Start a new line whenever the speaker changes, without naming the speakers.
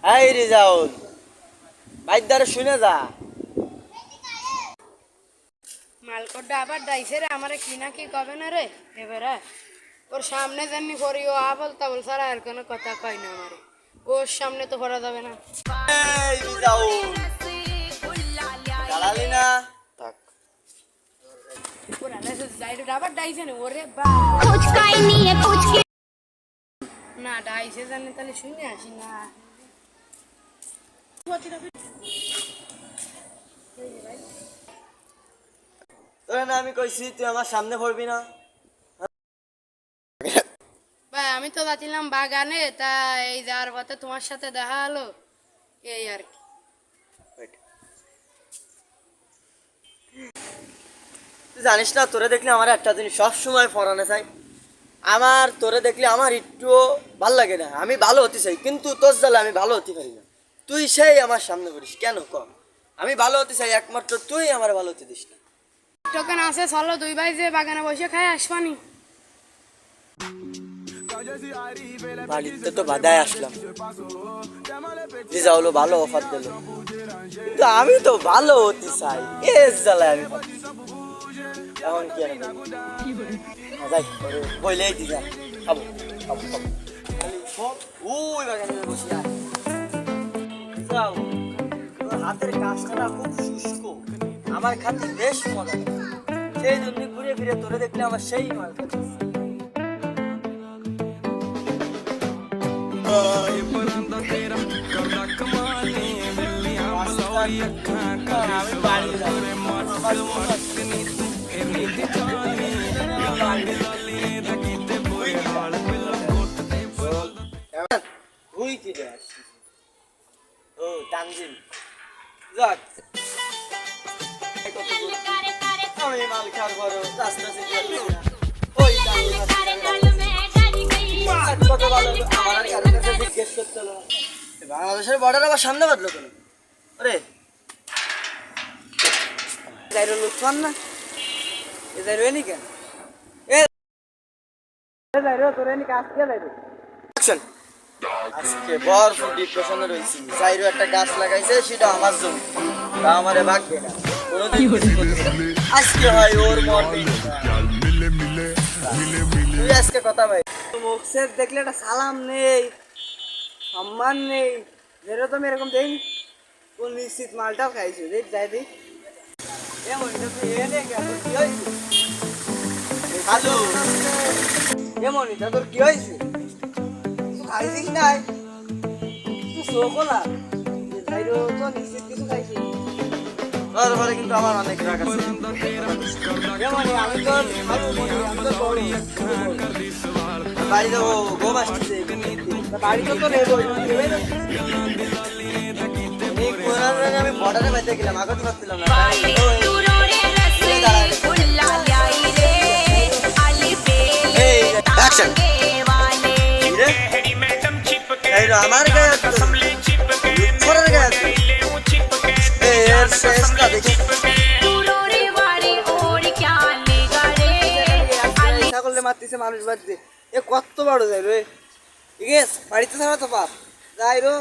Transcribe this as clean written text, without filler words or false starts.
এই রিজাউল বাইদারে শুনে যা।
মালকোটটা আবার ডাইছে রে আমারে কি না কি কবে না রে এবারে ওর সামনে যেমনি করি ও আবল তাবল ছাড়া আর কোনো কথা কয় না আমারে ওর সামনে তো করা যাবে না।
এই রিজাউল দাঁড়ালি না থাক।
ওরা দেশে যাইটা আবার ডাইছে না ওরে বা না ডাইছে জানি তাহলে শুনে আসি না।
তোরে না আমি কইছি তুই আমার সামনে পড়বি না।
ভাই আমি তো যাচ্ছিলাম বাগানে তা এই যাওয়ার পথে তোমার সাথে দেখা হলো এই আর কি।
তুই জানিস না তোরে দেখলে আমার একটা জিনিস সবসময় ফরানে চাই। আমার তোরে দেখলে আমার একটুও ভাল লাগে না। আমি ভালো হতে চাই কিন্তু তোর জ্বালা আমি ভালো হতে পারি না। তুই সেই আমার সামনে পড়িস কেন কম? আমি ভালো হতে চাই একমাত্র তুই আমার ভালো হতে দিস না।
টোকেন আছে চলো দুই ভাই যে বাগানে বসে খাই আসবানি।
বাড়িতে তো বাধায় আসলাম, রিজাউল ভালো অফার দিল কিন্তু আমি তো ভালো হতে চাই এর জ্বালায় আমি এখন কি আর যাই বইলেই দি যা খাবো খাবো খাবো ওই বাগানে বসে আয়। যাও তোর হাতের কাজটা না খুব শুষ্ক, আমার খাতে বেশ মজা সেই জন্য ঘুরে ফিরে তোরে দেখলে আমার সেই মাল খাতে। আমি মাল খাওয়ার পর রাস্তা বাংলাদেশের বর্ডার আবার সামনে বাঁধলো কেন? আরে যাইরো লুৎফান না এ যাইরো এনি কেন এ যাইরো তোর এনি কাজ কে যাইরো অ্যাকশন। আজকে বরফ ডিপ্রেশনে রইছি। যাইরো একটা গাছ লাগাইছে সেটা আমার জমি, তা আমারে ভাগবে না কোনোদিন কিছু করতে পারবে না। আজকে হয় ওর মরবে তুই আজকে কথা ভাই মুখ সেট দেখলে একটা সালাম নেই সম্মান নেই যেরকম এরকম দেয়নি কোন নিশ্চিত মালটাও খাইছো দেখ যাই দিই এমন তোর কি হয়েছে কিছু খাইছিস নাই কিছু শোকলা তো নিশ্চিত কিছু খাইছি তারপরে কিন্তু আমার অনেক রাগ আছে। আমি তোর বাড়ি যাবো ঘুম আসতেছে বাড়ি তো তোর আমি বর্ডারে বাইতে গেলাম আগে পাচ্ছিলাম না। আমার গায়ে মারতেছে মানুষ বাদ দিয়ে এ কত বড় যাই রে ঠিক আছে বাড়িতে ছাড়া তো পাপ যাই রো।